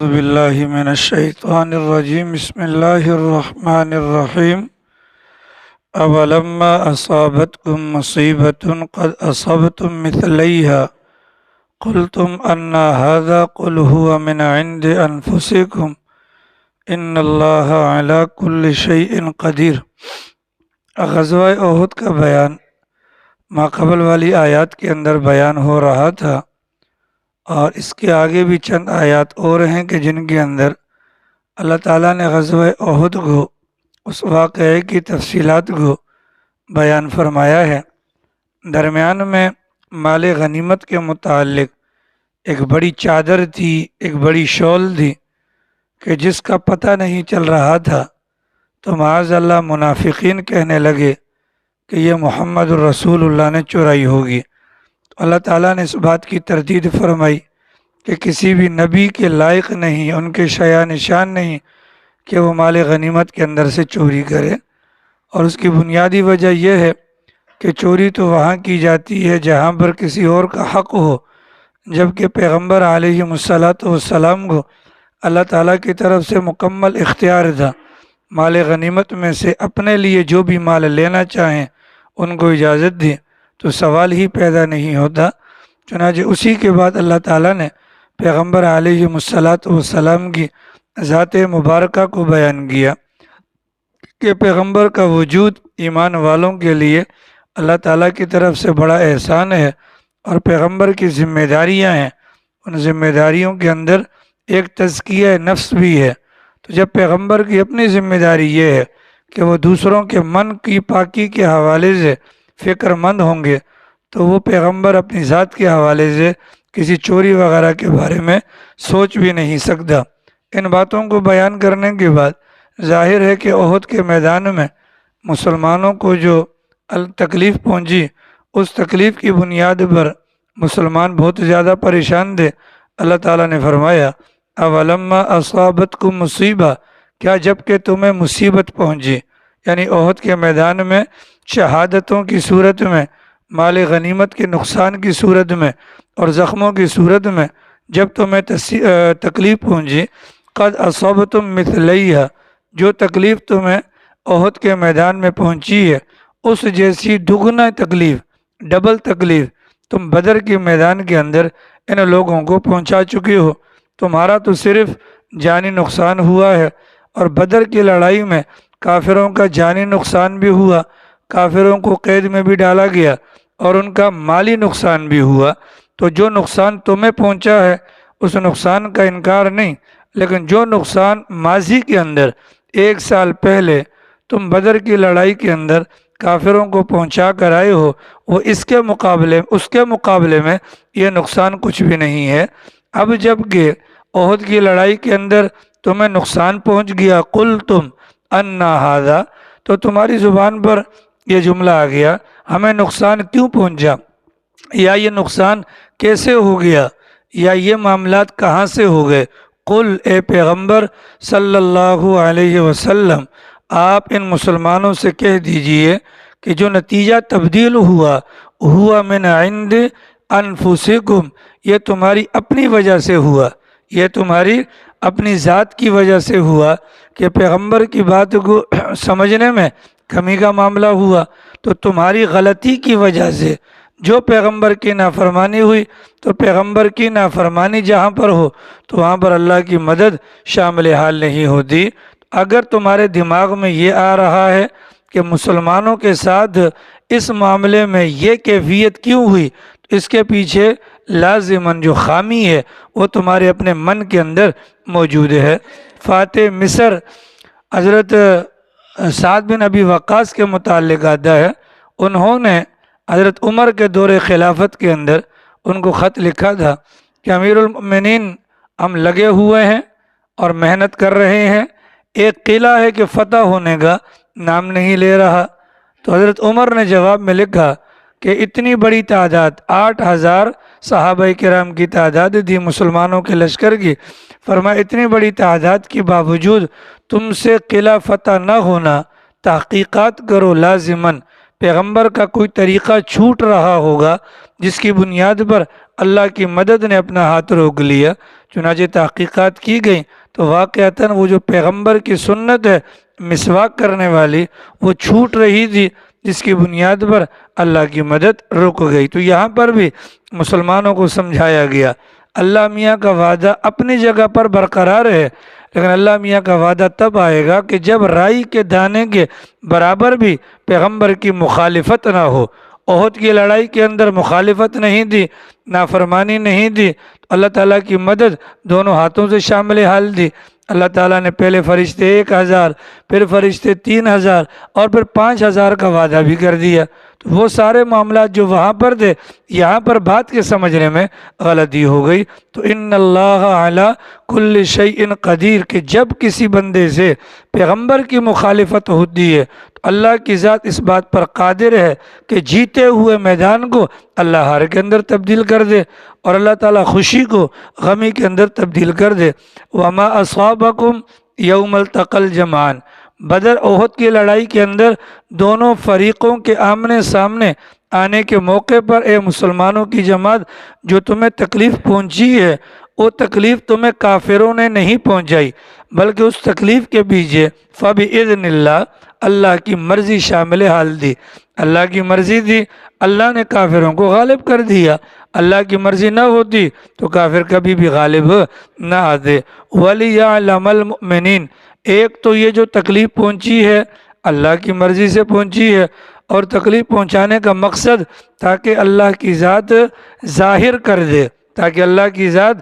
أعوذ بالله من الشيطان الرجيم بسم الله الرحمن الرحيم أولما أصابتكم مصيبة قد أصبتم مثليها قلتم أن هذا قل هو من عند أنفسكم إن الله على كل شيء قدير۔ غزوہ احد کا بیان ماقبل والی آیات کے اندر بیان ہو رہا تھا، اور اس کے آگے بھی چند آیات اور ہیں کہ جن کے اندر اللہ تعالیٰ نے غزوہ احد کو، اس واقعے کی تفصیلات کو بیان فرمایا ہے۔ درمیان میں مال غنیمت کے متعلق ایک بڑی چادر تھی، ایک بڑی شال تھی کہ جس کا پتہ نہیں چل رہا تھا، تو معاذ اللہ منافقین کہنے لگے کہ یہ محمد الرسول اللہ نے چرائی ہوگی۔ تو اللہ تعالیٰ نے اس بات کی تردید فرمائی کہ کسی بھی نبی کے لائق نہیں، ان کے شایان نشان نہیں کہ وہ مال غنیمت کے اندر سے چوری کرے، اور اس کی بنیادی وجہ یہ ہے کہ چوری تو وہاں کی جاتی ہے جہاں پر کسی اور کا حق ہو، جبکہ پیغمبر علیہ السلام کو اللہ تعالیٰ کی طرف سے مکمل اختیار تھا، مال غنیمت میں سے اپنے لیے جو بھی مال لینا چاہیں ان کو اجازت دی، تو سوال ہی پیدا نہیں ہوتا۔ چنانچہ اسی کے بعد اللہ تعالیٰ نے پیغمبر علیہ السلام کی ذات مبارکہ کو بیان کیا کہ پیغمبر کا وجود ایمان والوں کے لیے اللہ تعالیٰ کی طرف سے بڑا احسان ہے، اور پیغمبر کی ذمہ داریاں ہیں، ان ذمہ داریوں کے اندر ایک تزکیہ نفس بھی ہے۔ تو جب پیغمبر کی اپنی ذمہ داری یہ ہے کہ وہ دوسروں کے من کی پاکی کے حوالے سے فکر مند ہوں گے، تو وہ پیغمبر اپنی ذات کے حوالے سے کسی چوری وغیرہ کے بارے میں سوچ بھی نہیں سکتا۔ ان باتوں کو بیان کرنے کے بعد ظاہر ہے کہ احد کے میدان میں مسلمانوں کو جو تکلیف پہنچی، اس تکلیف کی بنیاد پر مسلمان بہت زیادہ پریشان تھے۔ اللہ تعالیٰ نے فرمایا اولما اصابتکم مصیبہ، کیا جب کہ تمہیں مصیبت پہنچی، یعنی احد کے میدان میں شہادتوں کی صورت میں، مال غنیمت کے نقصان کی صورت میں اور زخموں کی صورت میں جب تمہیں تکلیف پہنچی، قد اصابتم مثلیہ، جو تکلیف تمہیں احد کے میدان میں پہنچی ہے اس جیسی دگنا تکلیف، ڈبل تکلیف تم بدر کے میدان کے اندر ان لوگوں کو پہنچا چکے ہو۔ تمہارا تو صرف جانی نقصان ہوا ہے، اور بدر کی لڑائی میں کافروں کا جانی نقصان بھی ہوا، کافروں کو قید میں بھی ڈالا گیا، اور ان کا مالی نقصان بھی ہوا۔ تو جو نقصان تمہیں پہنچا ہے اس نقصان کا انکار نہیں، لیکن جو نقصان ماضی کے اندر 1 سال پہلے تم بدر کی لڑائی کے اندر کافروں کو پہنچا کر آئے ہو، وہ اس کے مقابلے میں یہ نقصان کچھ بھی نہیں ہے۔ اب جب کہ احد کی لڑائی کے اندر تمہیں نقصان پہنچ گیا، قلتم ان ھذا، تو تمہاری زبان پر یہ جملہ آ گیا ہمیں نقصان کیوں پہنچا، یا یہ نقصان کیسے ہو گیا، یا یہ معاملات کہاں سے ہو گئے۔ قل، اے پیغمبر صلی اللہ علیہ وسلم، آپ ان مسلمانوں سے کہہ دیجئے کہ جو نتیجہ تبدیل ہوا من عند انفسکم، یہ تمہاری اپنی وجہ سے ہوا، یہ تمہاری اپنی ذات کی وجہ سے ہوا کہ پیغمبر کی بات کو سمجھنے میں کمی کا معاملہ ہوا، تو تمہاری غلطی کی وجہ سے جو پیغمبر کی نافرمانی ہوئی، تو پیغمبر کی نافرمانی جہاں پر ہو تو وہاں پر اللہ کی مدد شامل حال نہیں ہوتی۔ اگر تمہارے دماغ میں یہ آ رہا ہے کہ مسلمانوں کے ساتھ اس معاملے میں یہ کیفیت کیوں ہوئی، تو اس کے پیچھے لازماً جو خامی ہے وہ تمہارے اپنے من کے اندر موجود ہے۔ فاتح مصر حضرت سعد بن ابی وقاص کے متعلق آتا ہے، انہوں نے حضرت عمر کے دور خلافت کے اندر ان کو خط لکھا تھا کہ امیر المؤمنین، ہم لگے ہوئے ہیں اور محنت کر رہے ہیں، ایک قلعہ ہے کہ فتح ہونے کا نام نہیں لے رہا۔ تو حضرت عمر نے جواب میں لکھا کہ اتنی بڑی تعداد، 8000 صحابہ کرام کی تعداد تھی مسلمانوں کے لشکر کی، فرمایا اتنی بڑی تعداد کے باوجود تم سے قلعہ فتح نہ ہونا، تحقیقات کرو، لازماً پیغمبر کا کوئی طریقہ چھوٹ رہا ہوگا جس کی بنیاد پر اللہ کی مدد نے اپنا ہاتھ روک لیا۔ چنانچہ تحقیقات کی گئیں تو واقعتاً وہ جو پیغمبر کی سنت ہے مسواک کرنے والی، وہ چھوٹ رہی تھی، جس کی بنیاد پر اللہ کی مدد رک گئی۔ تو یہاں پر بھی مسلمانوں کو سمجھایا گیا اللہ میاں کا وعدہ اپنی جگہ پر برقرار ہے، لیکن اللہ میاں کا وعدہ تب آئے گا کہ جب رائی کے دانے کے برابر بھی پیغمبر کی مخالفت نہ ہو۔ احد کی لڑائی کے اندر مخالفت نہیں دی، نافرمانی نہیں دی، تو اللہ تعالیٰ کی مدد دونوں ہاتھوں سے شامل حال دی۔ اللہ تعالیٰ نے پہلے فرشتے 1000، پھر فرشتے 3000 اور پھر 5000 کا وعدہ بھی کر دیا۔ تو وہ سارے معاملات جو وہاں پر تھے، یہاں پر بات کے سمجھنے میں غلطی ہو گئی۔ تو ان اللہ علی کل شیء قدیر کہ جب کسی بندے سے پیغمبر کی مخالفت ہوتی ہے تو اللہ کی ذات اس بات پر قادر ہے کہ جیتے ہوئے میدان کو اللہ ہار کے اندر تبدیل کر دے، اور اللہ تعالیٰ خوشی کو غمی کے اندر تبدیل کر دے۔ وما اصابکم یوم التقى الجمعان، بدر احد کی لڑائی کے اندر دونوں فریقوں کے آمنے سامنے آنے کے موقع پر اے مسلمانوں کی جماعت، جو تمہیں تکلیف پہنچی ہے وہ تکلیف تمہیں کافروں نے نہیں پہنچائی، بلکہ اس تکلیف کے پیچھے فبإذن اللہ اللہ کی مرضی شامل حال دی۔ اللہ کی مرضی تھی، اللہ نے کافروں کو غالب کر دیا۔ اللہ کی مرضی نہ ہوتی تو کافر کبھی بھی غالب نہ آتے۔ وَلِيَعْلَمَ الْمُؤْمِنِينَ، ایک تو یہ جو تکلیف پہنچی ہے اللہ کی مرضی سے پہنچی ہے، اور تکلیف پہنچانے کا مقصد تاکہ اللہ کی ذات ظاہر کر دے، تاکہ اللہ کی ذات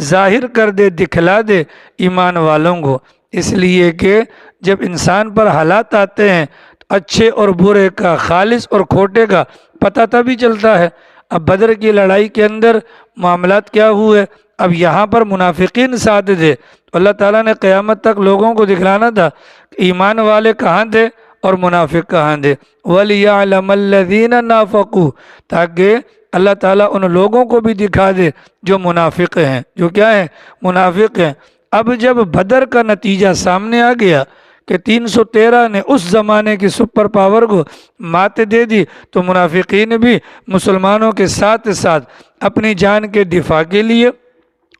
ظاہر کر دے، دکھلا دے ایمان والوں کو۔ اس لیے کہ جب انسان پر حالات آتے ہیں تو اچھے اور برے کا، خالص اور کھوٹے کا پتہ تبھی چلتا ہے۔ اب بدر کی لڑائی کے اندر معاملات کیا ہوئے؟ اب یہاں پر منافقین ساتھ تھے، تو اللہ تعالیٰ نے قیامت تک لوگوں کو دکھلانا تھا کہ ایمان والے کہاں تھے اور منافق کہاں تھے۔ وَلِيَعْلَمَ الَّذِينَ نَافَقُوا، تاکہ اللہ تعالیٰ ان لوگوں کو بھی دکھا دے جو منافق ہیں، جو کیا ہیں؟ منافق ہیں۔ اب جب بدر کا نتیجہ سامنے آ گیا کہ 313 نے اس زمانے کی سپر پاور کو مات دے دی، تو منافقین بھی مسلمانوں کے ساتھ ساتھ اپنی جان کے دفاع کے لیے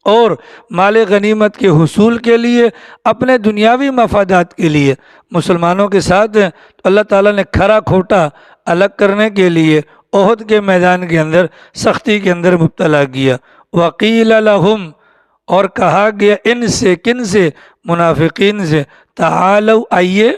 اور مال غنیمت کے حصول کے لیے، اپنے دنیاوی مفادات کے لیے مسلمانوں کے ساتھ ہیں۔ تو اللہ تعالیٰ نے کھرا کھوٹا الگ کرنے کے لیے احد کے میدان کے اندر سختی کے اندر مبتلا کیا۔ وَقِيلَ لَهُمْ، اور کہا گیا ان سے، کن سے؟ منافقین سے، تعالوا، آئیے،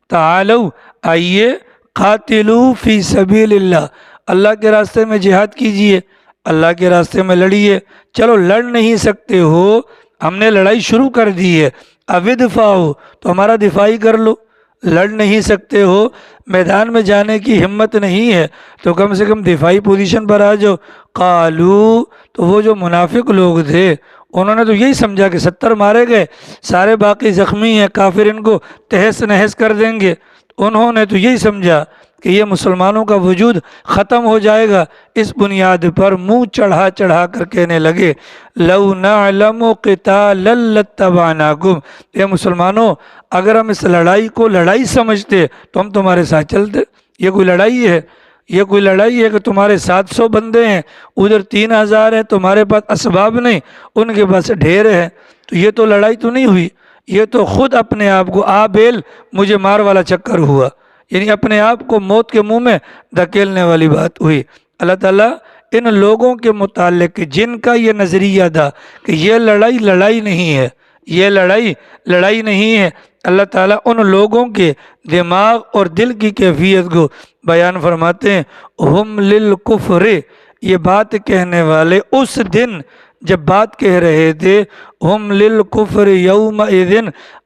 تعالوا، آئیے، قاتلوا فی سبیل اللہ، اللہ کے راستے میں جہاد کیجئے، اللہ کے راستے میں لڑیے۔ چلو لڑ نہیں سکتے ہو، ہم نے لڑائی شروع کر دی ہے، اب ادفعوا، تو ہمارا دفاع ہی کر لو۔ لڑ نہیں سکتے ہو، میدان میں جانے کی ہمت نہیں ہے، تو کم سے کم دفاعی پوزیشن پر آ جاؤ۔ قالو، تو وہ جو منافق لوگ تھے انہوں نے تو یہی سمجھا کہ 70 مارے گئے، سارے باقی زخمی ہیں، کافر ان کو تہس نہس کر دیں گے۔ انہوں نے تو یہی سمجھا کہ یہ مسلمانوں کا وجود ختم ہو جائے گا۔ اس بنیاد پر منہ چڑھا چڑھا کر کہنے لگے لَوْ نَعْلَمُ قِتَالًا لَاتَّبَعْنَاكُمْ، اے مسلمانوں اگر ہم اس لڑائی کو لڑائی سمجھتے تو ہم تمہارے ساتھ چلتے۔ یہ کوئی لڑائی ہے؟ یہ کوئی لڑائی ہے کہ تمہارے 700 بندے ہیں، ادھر 3000 ہیں، تمہارے پاس اسباب نہیں، ان کے پاس ڈھیر ہیں؟ تو یہ تو لڑائی تو نہیں ہوئی، یہ تو خود اپنے آپ کو آبیل مجھے مار والا چکر ہوا، یعنی اپنے آپ کو موت کے منہ میں دھکیلنے والی بات ہوئی۔ اللہ تعالیٰ ان لوگوں کے متعلق جن کا یہ نظریہ تھا کہ یہ لڑائی لڑائی نہیں ہے، یہ لڑائی لڑائی نہیں ہے، اللہ تعالیٰ ان لوگوں کے دماغ اور دل کی کیفیت کو بیان فرماتے ہیں۔ ہم للکفر، یہ بات کہنے والے اس دن جب بات کہہ رہے تھے، ہم للکفر یومئذ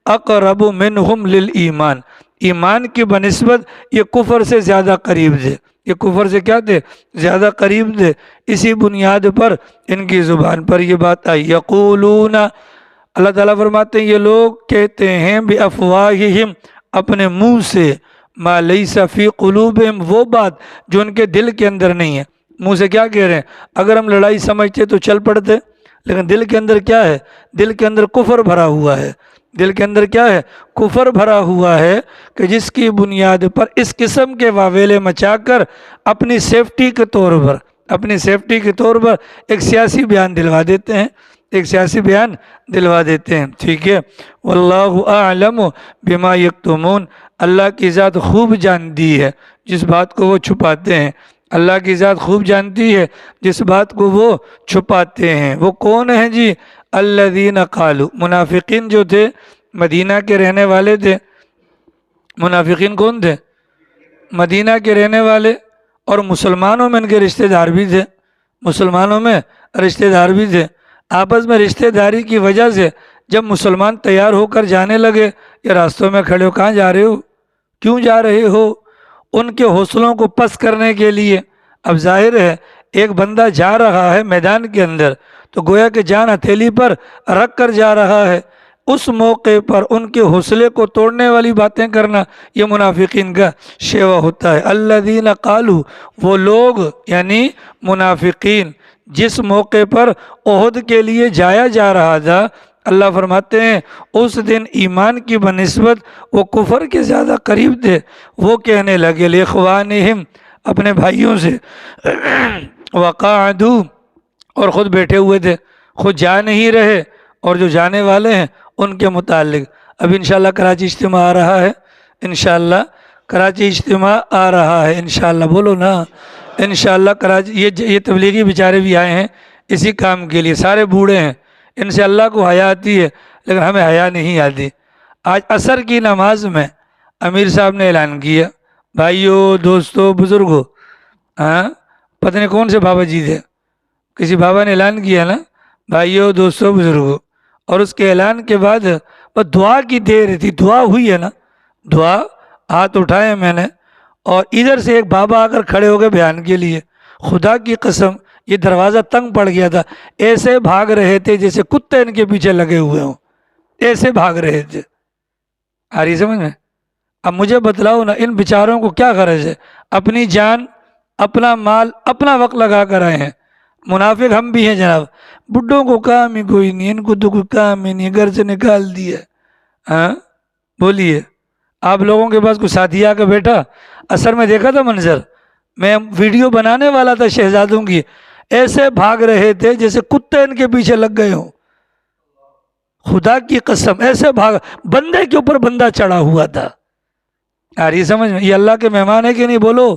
اقرب منہم للایمان، ایمان کی بنسبت یہ کفر سے زیادہ قریب تھے، یہ کفر سے کیا تھے؟ زیادہ قریب تھے۔ اسی بنیاد پر ان کی زبان پر یہ بات آئی۔ یقولون، اللہ تعالیٰ فرماتے ہیں یہ لوگ کہتے ہیں بافواہہم، اپنے منہ سے، ما لیس فی قلوبہم، وہ بات جو ان کے دل کے اندر نہیں ہے۔ منہ سے کیا کہہ رہے ہیں؟ اگر ہم لڑائی سمجھتے تو چل پڑتے، لیکن دل کے اندر کیا ہے؟ دل کے اندر کفر بھرا ہوا ہے، دل کے اندر کیا ہے؟ کفر بھرا ہوا ہے، کہ جس کی بنیاد پر اس قسم کے واویلے مچا کر اپنی سیفٹی کے طور پر، اپنی سیفٹی کے طور پر ایک سیاسی بیان دلوا دیتے ہیں، ایک سیاسی بیان دلوا دیتے ہیں، ٹھیک ہے۔ واللہ اعلم بما یکتمون، اللہ کی ذات خوب جانتی ہے جس بات کو وہ چھپاتے ہیں، اللہ کی ذات خوب جانتی ہے جس بات کو وہ چھپاتے ہیں۔ وہ کون ہیں جی؟ الذین قالوا، منافقین جو تھے مدینہ کے رہنے والے تھے۔ منافقین کون تھے؟ مدینہ کے رہنے والے، اور مسلمانوں میں ان کے رشتہ دار بھی تھے، مسلمانوں میں رشتہ دار بھی تھے۔ آپس میں رشتہ داری کی وجہ سے جب مسلمان تیار ہو کر جانے لگے، یہ راستوں میں کھڑے ہو، کہاں جا رہے ہو، کیوں جا رہے ہو، ان کے حوصلوں کو پست کرنے کے لیے۔ اب ظاہر ہے ایک بندہ جا رہا ہے میدان کے اندر تو گویا کہ جان ہتھیلی پر رکھ کر جا رہا ہے، اس موقع پر ان کے حوصلے کو توڑنے والی باتیں کرنا یہ منافقین کا شیوا ہوتا ہے۔ الذین قالوا، وہ لوگ یعنی منافقین جس موقع پر احد کے لیے جایا جا رہا تھا، اللہ فرماتے ہیں اس دن ایمان کی بنسبت وہ کفر کے زیادہ قریب تھے۔ وہ کہنے لگے لاخوانہم، اپنے بھائیوں سے، وقعدوا، اور خود بیٹھے ہوئے تھے، خود جا نہیں رہے، اور جو جانے والے ہیں ان کے متعلق۔ اب انشاءاللہ کراچی اجتماع آ رہا ہے، انشاءاللہ کراچی اجتماع آ رہا ہے، انشاءاللہ بولو نا، انشاءاللہ کراچی۔ یہ تبلیغی بیچارے بھی آئے ہیں اسی کام کے لیے، سارے بوڑھے ہیں، ان سے اللہ کو حیا آتی ہے لیکن ہمیں حیا نہیں آتی۔ آج عصر کی نماز میں امیر صاحب نے اعلان کیا، بھائیو، دوستو، بزرگو، پتہ نہیں کون سے بابا جی تھے، کسی بابا نے اعلان کیا نا، بھائیو، دوستو، بزرگو، اور اس کے اعلان کے بعد بس دعا کی دیر تھی، دعا ہوئی ہے نا، دعا، ہاتھ اٹھائے میں نے، اور ادھر سے ایک بابا آ کر کھڑے ہو گئے بیان کے لیے۔ خدا کی قسم یہ دروازہ تنگ پڑ گیا تھا، ایسے بھاگ رہے تھے جیسے کتے ان کے پیچھے لگے ہوئے ہوں، ایسے بھاگ رہے تھے۔ آ رہی سمجھ میں؟ اب مجھے بتلاؤ نا، ان بیچاروں کو کیا غرض ہے؟ اپنی جان، اپنا مال، اپنا وقت لگا کر آئے ہیں۔ منافق ہم بھی ہیں جناب، بڈھوں کو کام ہی کوئی نہیں، ان کو تو کوئی کام ہی نہیں، گھر سے نکال دیا۔ بولیے، آپ لوگوں کے پاس کوئی ساتھی آ کے بیٹھا؟ اثر میں دیکھا تھا منظر، میں ویڈیو بنانے والا تھا شہزادوں کی، ایسے بھاگ رہے تھے جیسے کتے ان کے پیچھے لگ گئے ہوں، خدا کی قسم ایسے بھاگ، بندے کے اوپر بندہ چڑھا ہوا تھا۔ یار یہ سمجھ میں، یہ اللہ کے مہمان ہے کہ نہیں؟ بولو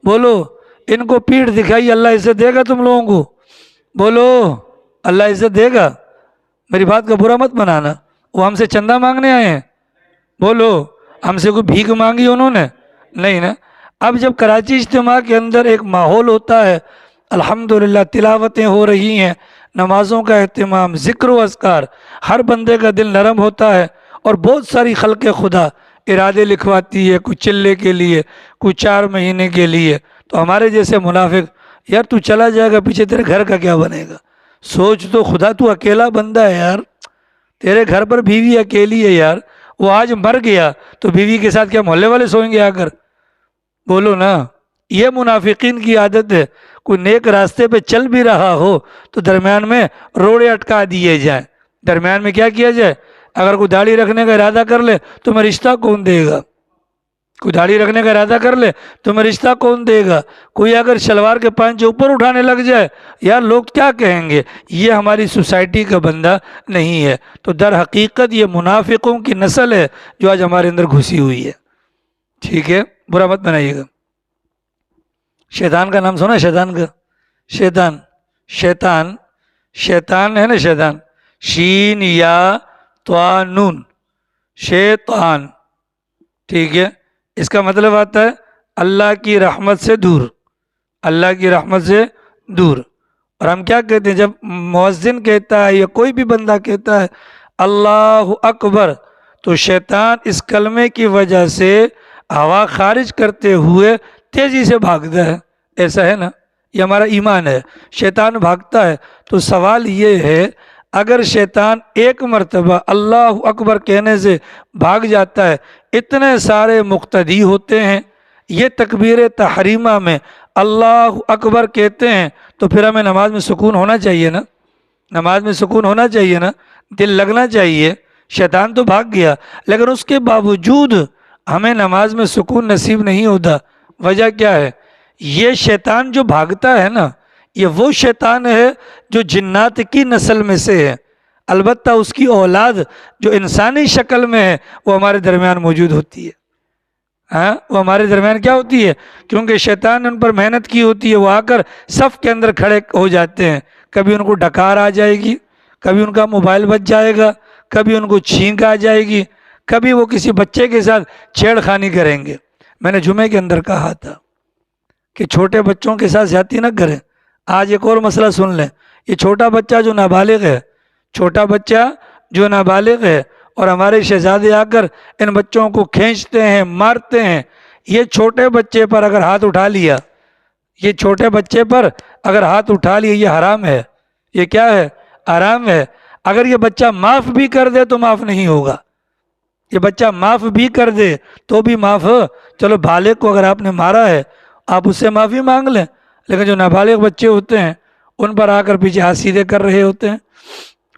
بولو، ان کو پیٹھ دکھائی، اللہ عزت دے گا تم لوگوں کو؟ بولو، اللہ عزت دے گا؟ میری بات کا برا مت بنانا، وہ ہم سے چندہ مانگنے آئے ہیں؟ بولو، ہم سے کوئی بھیک مانگی انہوں نے؟ نہیں نا۔ اب جب کراچی اجتماع کے اندر ایک ماحول ہوتا ہے، الحمدللہ تلاوتیں ہو رہی ہیں، نمازوں کا اہتمام، ذکر و اذکار، ہر بندے کا دل نرم ہوتا ہے، اور بہت ساری خلق خدا ارادے لکھواتی ہے، کوئی چلے کے لیے، کوئی 4 مہینے کے لیے، تو ہمارے جیسے منافق، یار تو چلا جائے گا پیچھے تیرے گھر کا کیا بنے گا؟ سوچ تو، خدا تو اکیلا بندہ ہے یار، تیرے گھر پر بیوی اکیلی ہے یار، وہ آج مر گیا تو بیوی کے ساتھ کیا محلے والے سوئیں گے آ کر؟ بولو نا۔ یہ منافقین کی عادت ہے، کوئی نیک راستے پہ چل بھی رہا ہو تو درمیان میں روڑے اٹکا دیے جائیں، درمیان میں کیا کیا جائے؟ اگر کوئی داڑھی رکھنے کا ارادہ کر لے تو میں رشتہ کون دے گا؟ کوئی داڑھی رکھنے کا ارادہ کر لے تو میں رشتہ کون دے گا؟ کوئی اگر شلوار کے پانچے اوپر اٹھانے لگ جائے، یار لوگ کیا کہیں گے؟ یہ ہماری سوسائٹی کا بندہ نہیں ہے۔ تو در حقیقت یہ منافقوں کی نسل ہے جو آج ہمارے اندر گھسی ہوئی ہے، ٹھیک ہے؟ برا مت بنائیے گا۔ شیطان کا نام سنا؟ شیطان کا، شیطان، شیطان، شیطان ہے نا، شیطان، شین یا طا نون، شیطان، ٹھیک ہے؟ اس کا مطلب آتا ہے اللہ کی رحمت سے دور، اللہ کی رحمت سے دور۔ اور ہم کیا کہتے ہیں جب مؤذن کہتا ہے یا کوئی بھی بندہ کہتا ہے اللہ اکبر، تو شیطان اس کلمے کی وجہ سے ہوا خارج کرتے ہوئے تیزی سے بھاگتا ہے، ایسا ہے نا؟ یہ ہمارا ایمان ہے، شیطان بھاگتا ہے۔ تو سوال یہ ہے، اگر شیطان ایک مرتبہ اللہ اکبر کہنے سے بھاگ جاتا ہے، اتنے سارے مقتدی ہوتے ہیں، یہ تکبیر تحریمہ میں اللہ اکبر کہتے ہیں، تو پھر ہمیں نماز میں سکون ہونا چاہیے نا، نماز میں سکون ہونا چاہیے نا، دل لگنا چاہیے۔ شیطان تو بھاگ گیا لیکن اس کے باوجود ہمیں نماز میں سکون نصیب نہیں ہوتا، وجہ کیا ہے؟ یہ شیطان جو بھاگتا ہے نا، یہ وہ شیطان ہے جو جنات کی نسل میں سے ہے، البتہ اس کی اولاد جو انسانی شکل میں ہے وہ ہمارے درمیان موجود ہوتی ہے۔ ہاں، وہ ہمارے درمیان کیا ہوتی ہے؟ کیونکہ شیطان نے ان پر محنت کی ہوتی ہے، وہ آ کر صف کے اندر کھڑے ہو جاتے ہیں، کبھی ان کو ڈکار آ جائے گی، کبھی ان کا موبائل بچ جائے گا، کبھی ان کو چھینک آ جائے گی، کبھی وہ کسی بچے کے ساتھ چھیڑ خانی کریں گے۔ میں نے جمعے کے اندر کہا تھا کہ چھوٹے بچوں کے ساتھ زیادتی نہ کریں۔ آج ایک اور مسئلہ سن لیں، یہ چھوٹا بچہ جو نابالغ ہے، چھوٹا بچہ جو نابالغ ہے، اور ہمارے شہزادے آ کر ان بچوں کو کھینچتے ہیں، مارتے ہیں۔ یہ چھوٹے بچے پر اگر ہاتھ اٹھا لیا، یہ چھوٹے بچے پر اگر ہاتھ اٹھا لیا، یہ حرام ہے۔ یہ کیا ہے؟ حرام ہے۔ اگر یہ بچہ معاف بھی کر دے تو معاف نہیں ہوگا، یہ بچہ معاف بھی کر دے تو بھی معاف ہو۔ چلو بالغ کو اگر آپ نے مارا ہے آپ اس سے معافی مانگ لیں، لیکن جو نابالغ بچے ہوتے ہیں ان پر آ کر پیچھے ہاتھ سیدھے کر رہے ہوتے ہیں،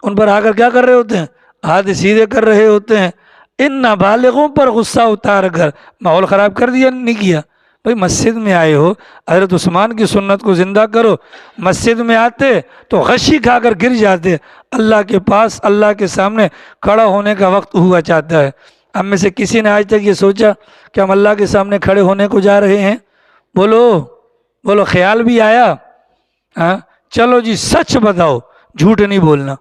ان پر آ کر کیا کر رہے ہوتے ہیں؟ ہاتھ سیدھے کر رہے ہوتے ہیں۔ ان نابالغوں پر غصہ اتار کر ماحول خراب کر دیا نہیں کیا؟ بھائی مسجد میں آئے ہو، حضرت عثمان کی سنت کو زندہ کرو۔ مسجد میں آتے تو غشی کھا کر گر جاتے، اللہ کے پاس اللہ کے سامنے کھڑا ہونے کا وقت ہوا چاہتا ہے۔ ہم میں سے کسی نے آج تک یہ سوچا کہ ہم اللہ کے سامنے کھڑے ہونے کو جا رہے ہیں؟ بولو بولو، خیال بھی آیا؟ ہاں، چلو جی سچ بتاؤ، جھوٹ نہیں بولنا،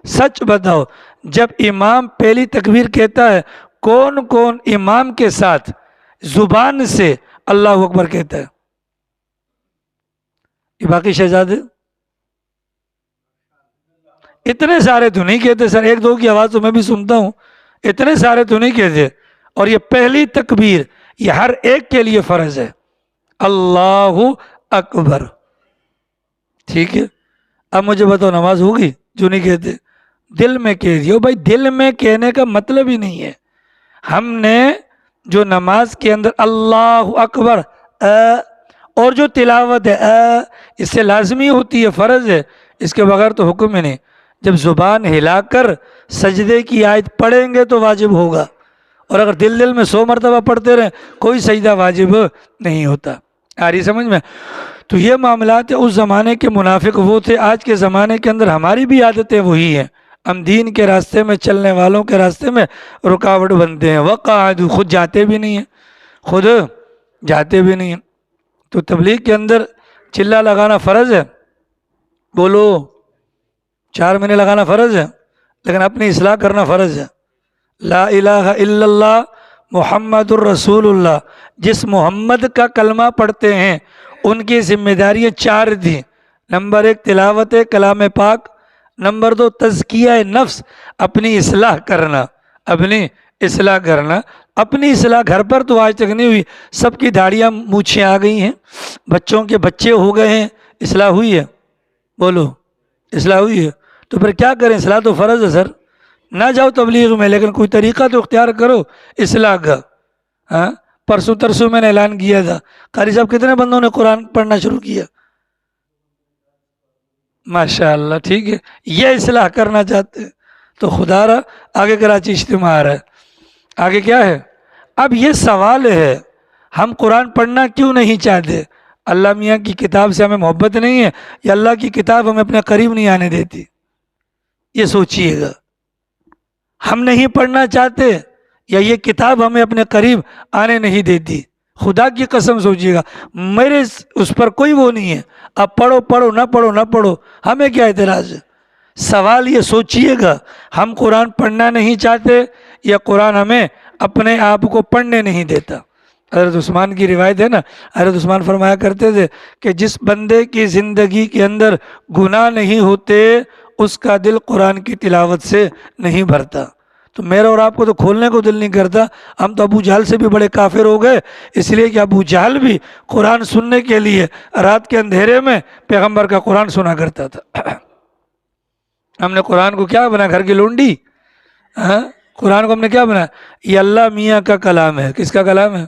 سچ بتاؤ۔ جب امام پہلی تکبیر کہتا ہے، کون کون امام کے ساتھ زبان سے اللہ اکبر کہتا ہے؟ یہ باقی شہزادے اتنے سارے تو نہیں کہتے سر، ایک دو کی آواز تو میں بھی سنتا ہوں، اتنے سارے تو نہیں کہتے۔ اور یہ پہلی تکبیر یہ ہر ایک کے لیے فرض ہے، اللہ اکبر، ٹھیک ہے؟ اب مجھے بتاؤ نماز ہوگی جو نہیں کہتے؟ دل میں کہہ دیو بھائی، دل میں کہنے کا مطلب ہی نہیں ہے۔ ہم نے جو نماز کے اندر اللہ اکبر اور جو تلاوت ہے اس سے لازمی ہوتی ہے، فرض ہے، اس کے بغیر تو حکم ہی نہیں۔ جب زبان ہلا کر سجدے کی آیت پڑھیں گے تو واجب ہوگا، اور اگر دل میں 100 مرتبہ پڑھتے رہیں کوئی سجدہ واجب نہیں ہوتا۔ آ رہی سمجھ میں؟ تو یہ معاملات اس زمانے کے منافق وہ تھے، آج کے زمانے کے اندر ہماری بھی عادتیں وہی ہیں، ہم دین کے راستے میں چلنے والوں کے راستے میں رکاوٹ بنتے ہیں۔ وقعدوا، خود جاتے بھی نہیں ہیں، خود جاتے بھی نہیں ہیں۔ تو تبلیغ کے اندر چلہ لگانا فرض ہے، بولو 4 مہینے لگانا فرض ہے، لیکن اپنی اصلاح کرنا فرض ہے۔ لا الہ الا اللہ محمد الرسول اللہ، جس محمد کا کلمہ پڑھتے ہیں ان کی ذمہ داریاں 4 تھیں۔ نمبر 1 تلاوت کلام پاک، نمبر 2 تزکیہ نفس، اپنی اصلاح کرنا، اپنی اصلاح کرنا۔ اپنی اصلاح گھر پر تو آج تک نہیں ہوئی، سب کی داڑیاں مونچھیں آ گئی ہیں، بچوں کے بچے ہو گئے ہیں، اصلاح ہوئی ہے؟ بولو اصلاح ہوئی ہے؟ تو پھر کیا کریں؟ اصلاح تو فرض ہے سر، نہ جاؤ تبلیغ میں لیکن کوئی طریقہ تو اختیار کرو اصلاح کا۔ ہاں، پرسوں ترسوں میں نے اعلان کیا تھا، قاری صاحب کتنے بندوں نے قرآن پڑھنا شروع کیا؟ ماشاء اللہ، ٹھیک ہے، یہ اصلاح کرنا چاہتے ہیں تو خدا را آگے کراچی اجتماع آ رہا ہے، آگے کیا ہے؟ اب یہ سوال ہے ہم قرآن پڑھنا کیوں نہیں چاہتے؟ اللہ میاں کی کتاب سے ہمیں محبت نہیں ہے یا اللہ کی کتاب ہمیں اپنے قریب نہیں آنے دیتی؟ یہ سوچئے گا، ہم نہیں پڑھنا چاہتے یا یہ کتاب ہمیں اپنے قریب آنے نہیں دیتی؟ خدا کی قسم سوچئے گا، میرے اس پر کوئی وہ نہیں ہے، اب پڑھو پڑھو نہ پڑھو نہ پڑھو، ہمیں کیا اعتراض ہے؟ سوال یہ سوچئے گا ہم قرآن پڑھنا نہیں چاہتے یا قرآن ہمیں اپنے آپ کو پڑھنے نہیں دیتا؟ حضرت عثمان کی روایت ہے نا، حضرت عثمان فرمایا کرتے تھے کہ جس بندے کی زندگی کے اندر گناہ نہیں ہوتے اس کا دل قرآن کی تلاوت سے نہیں بھرتا۔ تو میرا اور آپ کو تو کھولنے کو دل نہیں کرتا، ہم تو ابو جہل سے بھی بڑے کافر ہو گئے، اس لیے کہ ابو جہل بھی قرآن سننے کے لیے رات کے اندھیرے میں پیغمبر کا قرآن سنا کرتا تھا۔ ہم نے قرآن کو کیا بنا؟ گھر کی لونڈی؟ ہاں، قرآن کو ہم نے کیا بنا؟ یہ اللہ میاں کا کلام ہے۔ کس کا کلام ہے؟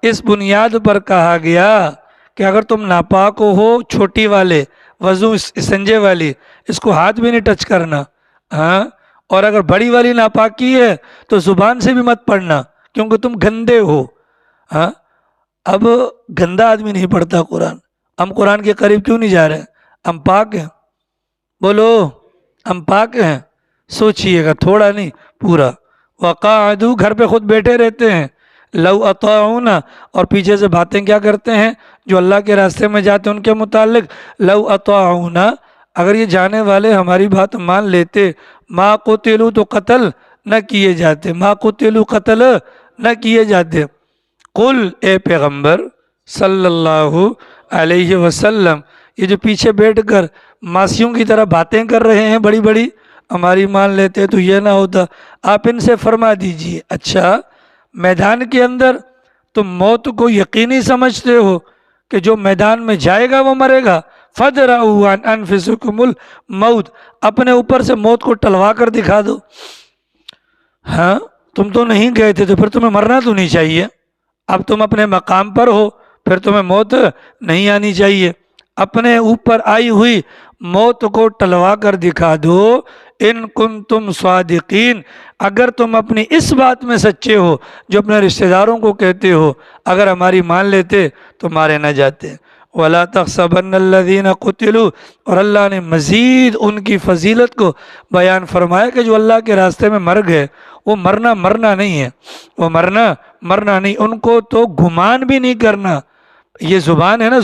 اس بنیاد پر کہا گیا کہ اگر تم ناپاک ہو چھوٹی والے وضو استنجے والی، اس کو ہاتھ بھی نہیں ٹچ کرنا، ہاں، اور اگر بڑی والی ناپاکی ہے تو زبان سے بھی مت پڑھنا کیونکہ تم گندے ہو۔ ہاں، اب گندا آدمی نہیں پڑھتا قرآن، ہم قرآن کے قریب کیوں نہیں جا رہے ہیں؟ ہم پاک ہیں؟ بولو، ہم پاک ہیں؟ سوچئے گا، تھوڑا نہیں پورا۔ وقعدوا، گھر پہ خود بیٹھے رہتے ہیں، لو اطاعونا، اور پیچھے سے باتیں کیا کرتے ہیں جو اللہ کے راستے میں جاتے ہیں ان کے متعلق، لو اطاعونا، اگر یہ جانے والے ہماری بات مان لیتے، ما قتلوا، تو قتل نہ کیے جاتے، ما قتلوا، قتل نہ کیے جاتے۔ قل، اے پیغمبر صلی اللہ علیہ وسلم، یہ جو پیچھے بیٹھ کر ماسیوں کی طرح باتیں کر رہے ہیں بڑی بڑی، ہماری مان لیتے تو یہ نہ ہوتا، آپ ان سے فرما دیجئے، اچھا میدان کے اندر تم موت کو یقینی سمجھتے ہو کہ جو میدان میں جائے گا وہ مرے گا، فَادْرَؤُوا عَنْ أَنفُسِكُمُ الْمَوْتَ، اپنے اوپر سے موت کو ٹلوا کر دکھا دو۔ ہاں، تم تو نہیں گئے تھے تو پھر تمہیں مرنا تو نہیں چاہیے، اب تم اپنے مقام پر ہو، پھر تمہیں موت نہیں آنی چاہیے، اپنے اوپر آئی ہوئی موت کو ٹلوا کر دکھا دو، ان کنتم صادقین، اگر تم اپنی اس بات میں سچے ہو جو اپنے رشتہ داروں کو کہتے ہو، اگر ہماری مان لیتے تو مارے نہ جاتے۔ وَلَا تَحْسَبَنَّ الَّذِينَ قُتِلُوا، اور اللہ نے مزید ان کی فضیلت کو بیان فرمایا کہ جو اللہ کے راستے میں مر گئے وہ مرنا نہیں ہے، وہ مرنا نہیں، ان کو تو گمان بھی نہیں کرنا۔ یہ زبان ہے نا،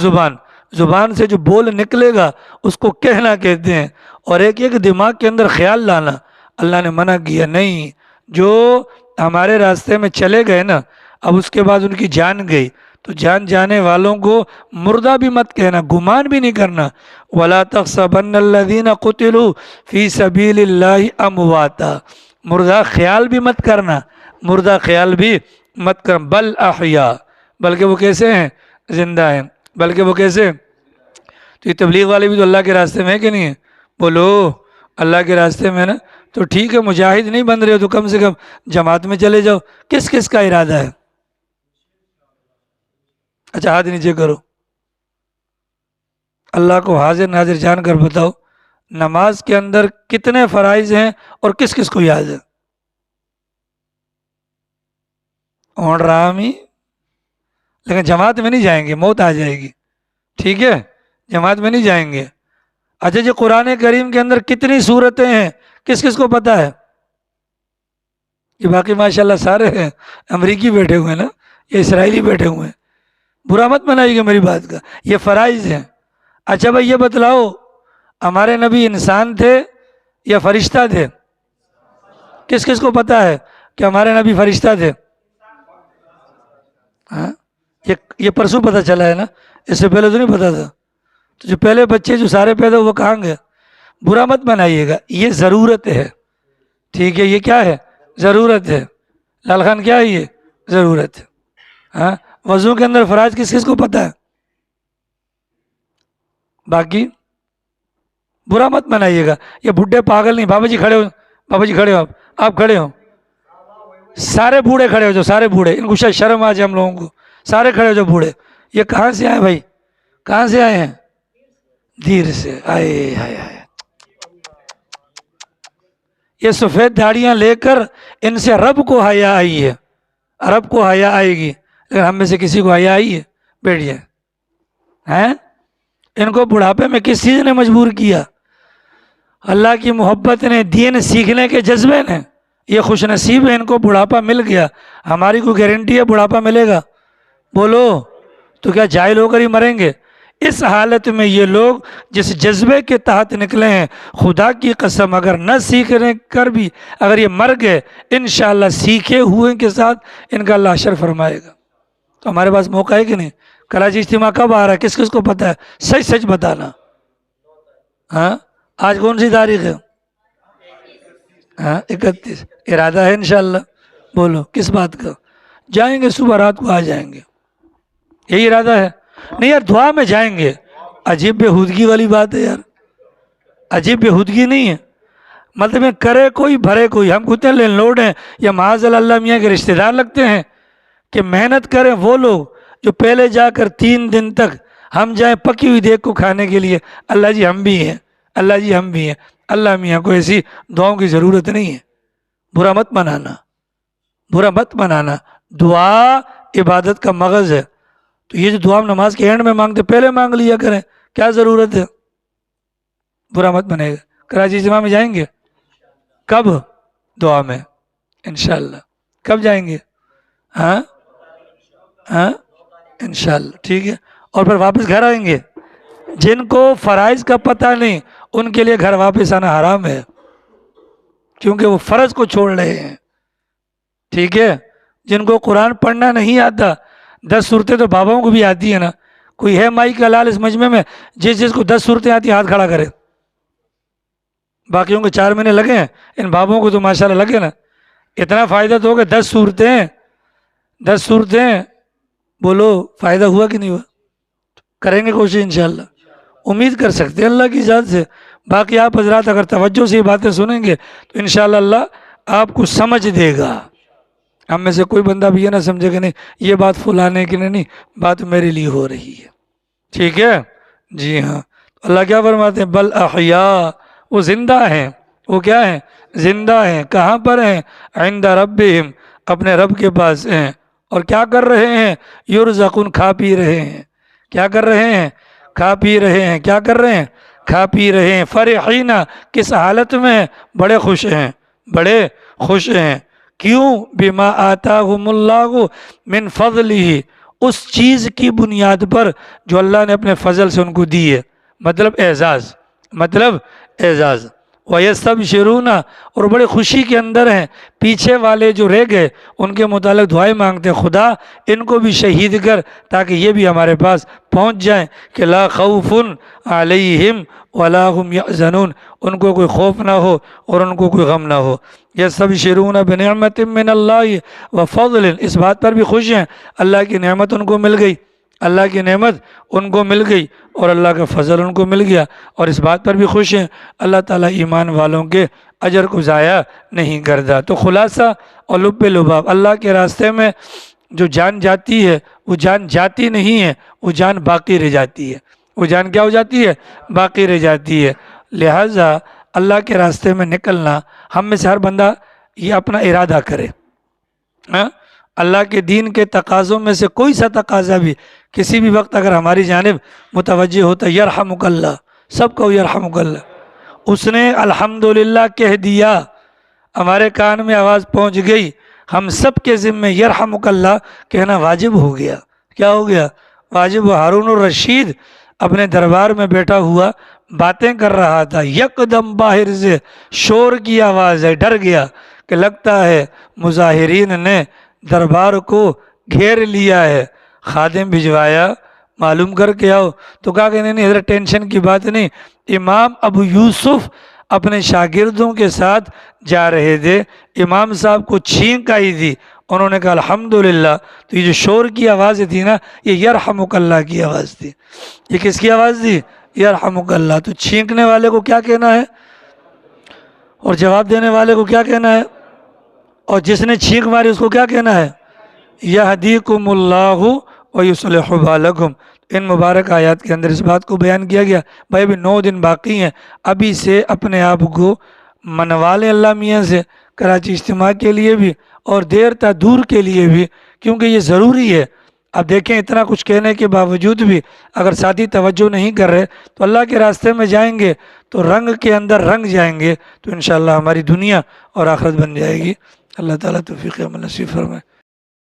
زبان سے جو بول نکلے گا اس کو کہنا کہتے ہیں، اور ایک دماغ کے اندر خیال لانا اللہ نے منع کیا نہیں۔ جو ہمارے راستے میں چلے گئے نا، اب اس کے بعد ان کی جان گئی تو جان جانے والوں کو مردہ بھی مت کہنا، گمان بھی نہیں کرنا۔ وَلَا تَحْسَبَنَّ الَّذِينَ قُتِلُوا فِي سَبِيلِ اللَّهِ أَمْوَاتًا، مردہ خیال بھی مت کرنا، مردہ خیال بھی مت کرنا، بل احیاء، بلکہ وہ کیسے ہیں؟ زندہ ہیں۔ بلکہ وہ کیسے؟ تو یہ تبلیغ والے بھی تو اللہ کے راستے میں ہے کہ نہیں ہے؟ بولو، اللہ کے راستے میں نا، تو ٹھیک ہے، مجاہد نہیں بن رہے ہو تو کم سے کم جماعت میں چلے جاؤ۔ کس کس کا ارادہ ہے؟ اچھا ہاتھ نیچے کرو، اللہ کو حاضر ناظر جان کر بتاؤ، نماز کے اندر کتنے فرائض ہیں اور کس کس کو یاد ہے؟ اون رامی، لیکن جماعت میں نہیں جائیں گے، موت آ جائے گی، ٹھیک ہے، جماعت میں نہیں جائیں گے۔ اچھا جی، قرآن کریم کے اندر کتنی صورتیں ہیں، کس کس کو پتہ ہے؟ یہ باقی ماشاءاللہ سارے ہیں، امریکی بیٹھے ہوئے ہیں نا، یہ اسرائیلی بیٹھے ہوئے ہیں، برا مت منائیے گا میری بات کا، یہ فرائض ہیں۔ اچھا بھائی یہ بتلاؤ، ہمارے نبی انسان تھے یا فرشتہ تھے؟ کس کس کو پتہ ہے کہ ہمارے نبی فرشتہ تھے؟ ہاں، یہ پرسوں پتہ چلا ہے نا، اس سے پہلے تو نہیں پتہ تھا۔ تو جو پہلے بچے جو سارے پیدا وہ کہاں گئے؟ برا مت بنائیے گا، یہ ضرورت ہے، ٹھیک ہے، یہ کیا ہے؟ ضرورت ہے۔ لال خان کیا ہے؟ یہ ضرورت ہے۔ ہاں، وضو کے اندر فرائض کس کس کو پتہ ہے؟ باقی برا مت بنائیے گا، یہ بڈھے پاگل نہیں۔ بابا جی کھڑے ہو، بابا جی کھڑے ہو، آپ کھڑے ہو، سارے بوڑھے کھڑے ہو جو، سارے بوڑھے، ان کو شاید شرم آ جائے ہم لوگوں کو، سارے کھڑے ہو جو بوڑھے۔ یہ کہاں سے آئے بھائی؟ کہاں سے آئے ہیں؟ دیر سے آئے، ہائے ہائے، یہ سفید داڑیاں لے کر ان سے رب کو حیا آئی ہے، رب کو حیا آئے گی، لیکن ہم میں سے کسی کو حیا آئی ہے؟ بیٹھ جائیں ہیں۔ ان کو بڑھاپے میں کس چیز نے مجبور کیا؟ اللہ کی محبت نے، دین سیکھنے کے جذبے نے۔ یہ خوش نصیب ہے، ان کو بڑھاپا مل گیا، ہماری کوئی گارنٹی ہے بڑھاپا ملے گا؟ بولو، تو کیا جاہل ہو کر ہی مریں گے؟ اس حالت میں یہ لوگ جس جذبے کے تحت نکلے ہیں، خدا کی قسم اگر نہ سیکھنے کر بھی اگر یہ مر گئے، انشاءاللہ سیکھے ہوئے کے ساتھ ان کا اللہ حشر فرمائے گا۔ تو ہمارے پاس موقع ہے کہ نہیں؟ کراچی اجتماع کب آ رہا ہے؟ کس کس کو پتہ ہے؟ سچ سچ بتانا۔ ہاں، آج کون سی تاریخ ہے؟ ہاں، 31۔ ارادہ ہے انشاءاللہ؟ بولو کس بات کا؟ جائیں گے صبح رات کو آ جائیں گے، یہی ارادہ ہے؟ نہیں یار، دعا میں جائیں گے۔ عجیب بےہودگی والی بات ہے یار، عجیب بےہودگی نہیں ہے، مطلب میں کرے کوئی بھرے کوئی، ہم کتنے لینڈ لورڈ ہیں یا معاذ اللہ میاں کے رشتہ دار لگتے ہیں کہ محنت کریں وہ لوگ جو پہلے جا کر 3 دن تک ہم جائیں پکی ہوئی دیگ کو کھانے کے لیے، اللہ جی ہم بھی ہیں، اللہ جی ہم بھی ہیں۔ اللہ میاں کو ایسی دعاؤں کی ضرورت نہیں ہے، برا مت منانا، برا مت منانا، دعا عبادت کا مغز ہے۔ تو یہ جو دعا نماز کے اینڈ میں مانگتے، پہلے مانگ لیا کریں، کیا ضرورت ہے؟ برا مت بنے گا. کراچی اجتماع میں جائیں گے؟ کب؟ دعا میں انشاءاللہ. کب جائیں گے؟ ہاں ہاں انشاءاللہ. ٹھیک ہے. اور پھر واپس گھر آئیں گے. جن کو فرائض کا پتہ نہیں ان کے لیے گھر واپس آنا حرام ہے، کیونکہ وہ فرض کو چھوڑ رہے ہیں. ٹھیک ہے. جن کو قرآن پڑھنا نہیں آتا، 10 صورتیں تو باباؤں کو بھی آتی ہے نا. کوئی ہے مائی کا لال اس مجمع میں جس کو 10 صورتیں آتی ہیں ہاتھ کھڑا کرے؟ باقیوں کو 4 مہینے لگے ہیں، ان بابوں کو تو ماشاءاللہ لگے نا. اتنا فائدہ تو ہوگا. 10 صورتیں بولو، فائدہ ہوا کہ نہیں ہوا؟ کریں گے کوشش انشاءاللہ. امید کر سکتے ہیں اللہ کی ذات سے. باقی آپ حضرات اگر توجہ سے یہ باتیں سنیں گے تو انشاءاللہ اللہ آپ کو سمجھ دے گا. ہم میں سے کوئی بندہ بھی یہ نہ سمجھے کہ نہیں یہ بات فلانے کی نہیں، بات میرے لیے ہو رہی ہے. ٹھیک ہے. جی ہاں. اللہ کیا فرماتے ہیں؟ بل احیاء، وہ زندہ ہیں. وہ کیا ہیں؟ زندہ ہیں. کہاں پر ہیں؟ عند ربہم، اپنے رب کے پاس ہیں. اور کیا کر رہے ہیں؟ یرزقون، کھا پی رہے ہیں. کیا کر رہے ہیں؟ کھا پی رہے ہیں. کیا کر رہے ہیں؟ کھا پی رہے ہیں. فرحین، کس حالت میں؟ بڑے خوش ہیں. بڑے خوش ہیں. کیوں؟ بما آتاہم اللہ من فضلہ، اس چیز کی بنیاد پر جو اللہ نے اپنے فضل سے ان کو دی ہے. مطلب اعزاز، مطلب اعزاز. وَيَسْتَبْشِرُونَ، اور بڑے خوشی کے اندر ہیں. پیچھے والے جو رہ گئے ان کے متعلق دعائیں مانگتے ہیں، خدا ان کو بھی شہید کر تاکہ یہ بھی ہمارے پاس پہنچ جائیں کہ لا خوف علیہم ولا هم یحزنون، ان کو کوئی خوف نہ ہو اور ان کو کوئی غم نہ ہو. یستبشرون بنعمت من اللہ وفضل، اس بات پر بھی خوش ہیں اللہ کی نعمت ان کو مل گئی. اللہ کی نعمت ان کو مل گئی اور اللہ کا فضل ان کو مل گیا. اور اس بات پر بھی خوش ہیں اللہ تعالیٰ ایمان والوں کے اجر کو ضائع نہیں کرتا. تو خلاصہ اور لب لباب، اللہ کے راستے میں جو جان جاتی ہے وہ جان جاتی نہیں ہے، وہ جان باقی رہ جاتی ہے. وہ جان کیا ہو جاتی ہے؟ باقی رہ جاتی ہے. لہٰذا اللہ کے راستے میں نکلنا، ہم میں سے ہر بندہ یہ اپنا ارادہ کرے. ہاں، اللہ کے دین کے تقاضوں میں سے کوئی سا تقاضا بھی کسی بھی وقت اگر ہماری جانب متوجہ ہوتا ہے، یرحمک اللہ، سب کو یرحمک اللہ. اس نے الحمدللہ کہہ دیا، ہمارے کان میں آواز پہنچ گئی، ہم سب کے ذمے یرحمک اللہ کہنا واجب ہو گیا. کیا ہو گیا؟ واجب. ہارون الرشید اپنے دربار میں بیٹھا ہوا باتیں کر رہا تھا، یکدم باہر سے شور کی آواز ہے، ڈر گیا کہ لگتا ہے مظاہرین نے دربار کو گھیر لیا ہے. خادم بھجوایا، معلوم کر کے آؤ. تو کہا کہ نہیں حضرت ٹینشن کی بات نہیں. امام ابو یوسف اپنے شاگردوں کے ساتھ جا رہے تھے، امام صاحب کو چھینک آئی تھی، انہوں نے کہا الحمدللہ. تو یہ جو شور کی آواز تھی نا، یہ یرحمک اللہ کی آواز تھی. یہ کس کی آواز تھی؟ یرحمک اللہ. تو چھینکنے والے کو کیا کہنا ہے اور جواب دینے والے کو کیا کہنا ہے؟ اور جس نے چھینک ماری اس کو کیا کہنا ہے؟ یہدیکم اللہ ویصلح بالکم. ان مبارک آیات کے اندر اس بات کو بیان کیا گیا بھائی ابھی 9 دن باقی ہیں، ابھی سے اپنے آپ کو منوا لیں اللہ میاں سے، کراچی اجتماع کے لیے بھی اور دیر تا دور کے لیے بھی، کیونکہ یہ ضروری ہے. اب دیکھیں اتنا کچھ کہنے کے باوجود بھی اگر ساتھی توجہ نہیں کر رہے تو اللہ کے راستے میں جائیں گے تو رنگ کے اندر رنگ جائیں گے تو انشاءاللہ ہماری دنیا اور آخرت بن جائے گی. اللہ تعالیٰ توفیق عمل نصیب فرمائے.